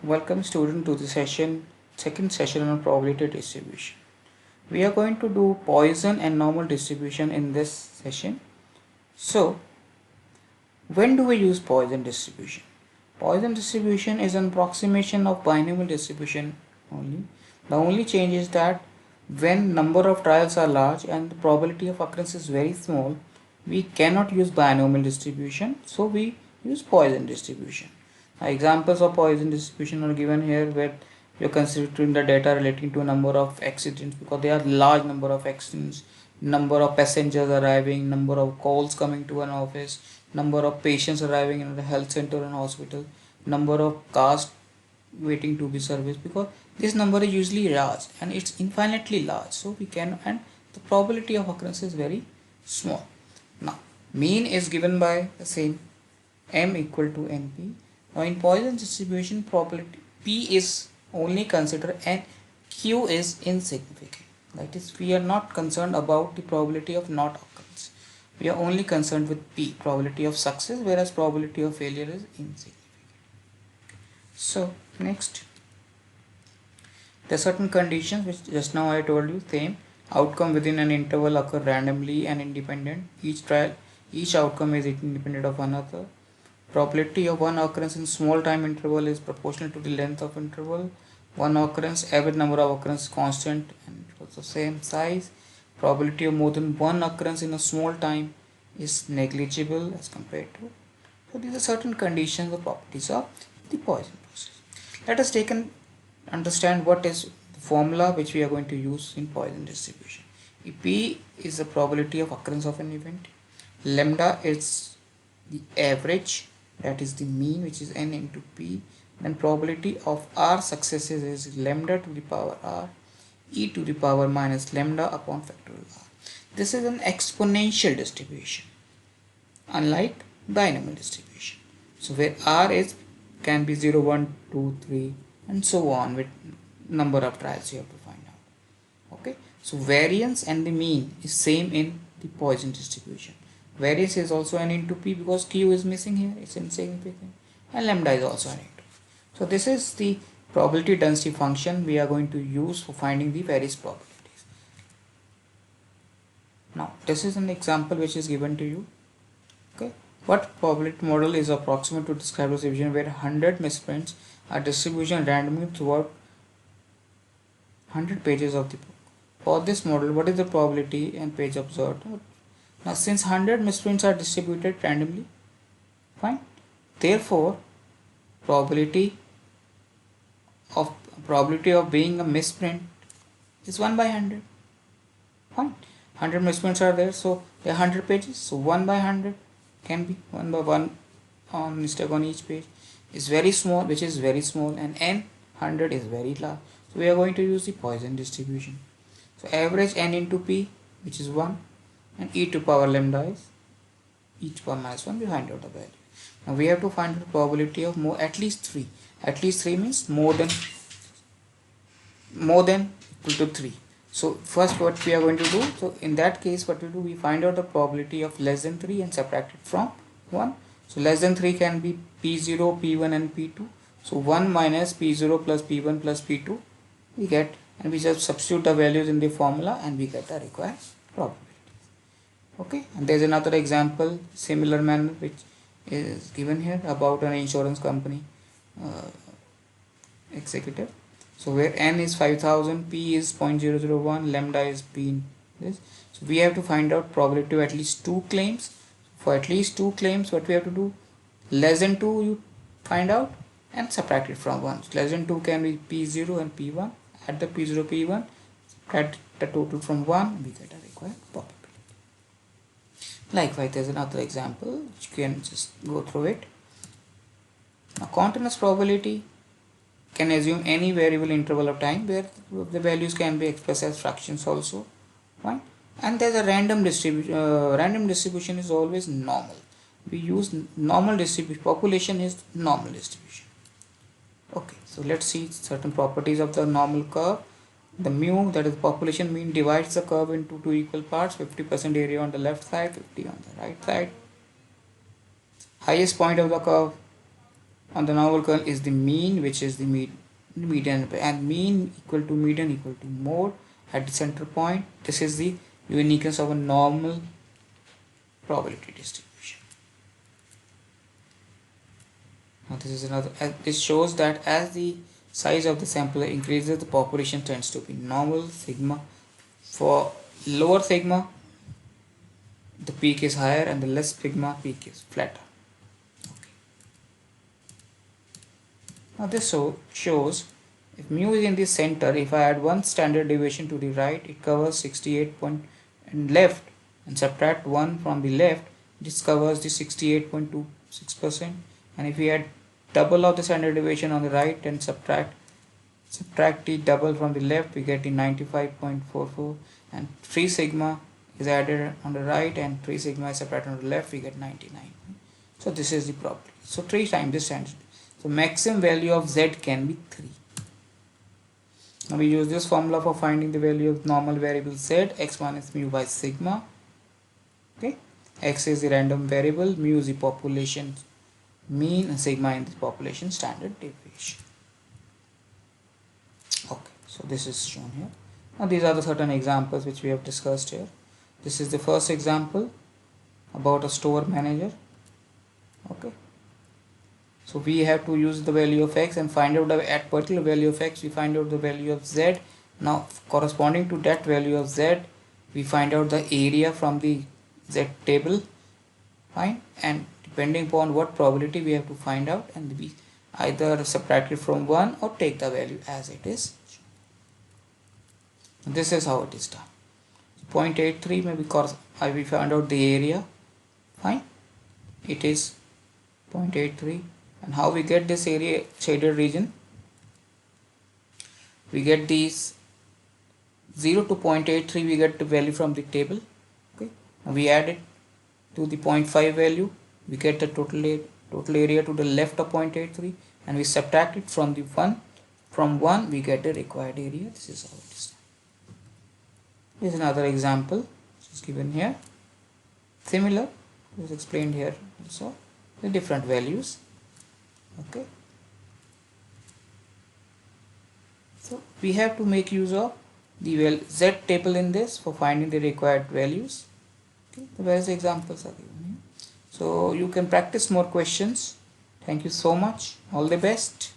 Welcome student to the second session on probability distribution. We are going to do Poisson and normal distribution in this session. So, when do we use Poisson distribution? Poisson distribution is an approximation of binomial distribution only. The only change is that when number of trials are large and the probability of occurrence is very small, we cannot use binomial distribution, so we use Poisson distribution. Examples of Poisson distribution are given here, where we are considering the data relating to a number of accidents, because there are large number of accidents, number of passengers arriving, number of calls coming to an office, number of patients arriving in the health center and hospital, number of cars waiting to be serviced, because this number is usually large and it's infinitely large, so we can, and the probability of occurrence is very small. Now mean is given by the same m equal to np. Now in Poisson distribution, probability p is only considered and q is insignificant. That is, we are not concerned about the probability of not occurrence. We are only concerned with p, probability of success, whereas probability of failure is insignificant. So next, there are certain conditions which just now I told you. Same outcome within an interval occur randomly and independent. Each outcome is independent of another. Probability of one occurrence in small time interval is proportional to the length of interval. One occurrence, average number of occurrence constant and also same size. Probability of more than one occurrence in a small time is negligible as compared to. So these are certain conditions or properties of the Poisson process. Let us take and understand what is the formula which we are going to use in Poisson distribution. P is the probability of occurrence of an event. Lambda is the average, that is the mean, which is n into p. Then probability of r successes is lambda to the power r e to the power minus lambda upon factorial r. This is an exponential distribution, unlike binomial distribution. So where r is can be 0, 1, 2, 3 and so on, with number of trials you have to find out. Okay, so variance and the mean is same in the Poisson distribution. Variance is also n into p because q is missing here, it's insignificant, and lambda is also n into p. So this is the probability density function we are going to use for finding the various probabilities. Now this is an example which is given to you. Okay, what probability model is approximate to describe a distribution where 100 misprints are distribution randomly throughout 100 pages of the book? For this model, what is the probability and page observed? Now since 100 misprints are distributed randomly, fine, therefore probability of being a misprint is 1 by 100. Fine, 100 misprints are there, so there are 100 pages, so 1 by 100 can be 1 by 1 on mistake on each page is very small, which is very small, and n 100 is very large, so we are going to use the Poisson distribution. So average n into p, which is 1, and e to power lambda is e to power minus 1. We find out the value. Now we have to find the probability of at least 3. At least 3 means more than equal to 3. So first what we are going to do, so in that case what we do, we find out the probability of less than 3 and subtract it from 1. So less than 3 can be p0, p1 and p2. So 1 minus p0 plus p1 plus p2 we get, and we just substitute the values in the formula and we get the required probability. Okay, and there's another example similar manner which is given here about an insurance company executive. So where n is 5000, p is 0.001, lambda is p in this. So we have to find out probability of at least 2 claims. For at least 2 claims, what we have to do, less than 2 you find out and subtract it from 1. So less than 2 can be p0 and p1. Add the p0, p1, subtract the total from 1, we get a required probability. Likewise, there's another example which you can just go through it. Now continuous probability can assume any variable interval of time where the values can be expressed as fractions also, right? And there's a random distribution. Random distribution is always normal. We use normal distribution. Population is normal distribution. Okay, so let's see certain properties of the normal curve. The mu, that is population mean, divides the curve into two equal parts, 50% area on the left side, 50 on the right side. Highest point of the curve on the normal kernel is the mean, which is the median, and mean equal to median equal to mode at the center point. This is the uniqueness of a normal probability distribution. Now this is another. This shows that as the size of the sample increases, the population tends to be normal sigma. For lower sigma, the peak is higher, and the less sigma, peak is flatter. Okay. Now this shows if mu is in the center, if I add one standard deviation to the right, it covers 68 point and left, and subtract 1 from the left, this covers the 68.26%. And if we add double of the standard deviation on the right and subtract the double from the left, we get the 95.44. And 3 sigma is added on the right and 3 sigma is subtracted on the left, we get 99. So this is the probability. So 3 times the standard. So maximum value of z can be 3. Now we use this formula for finding the value of normal variable z. X1 is mu by sigma. Okay, x is the random variable, mu is the population mean, and sigma in the population standard deviation. Okay, so this is shown here. Now these are the certain examples which we have discussed here. This is the first example about a store manager. Okay, so we have to use the value of x and find out at particular value of x we find out the value of z. Now corresponding to that value of z, we find out the area from the z table. Fine, and depending upon what probability we have to find out, and we either subtract it from 1 or take the value as it is. This is how it is done. 0.83 maybe we found out the area. Fine, it is 0.83. And how we get this area shaded region? We get these 0 to 0.83, we get the value from the table. Okay, and we add it to the 0.5 value, we get the total area to the left of 0.83, and we subtract it from the 1. From 1 we get the required area. This is how it is done. This is another example which is given here. Similar is explained here also, the different values. Okay, so we have to make use of the z table in this for finding the required values. Okay, the various examples are given here. So you can practice more questions. Thank you so much. All the best.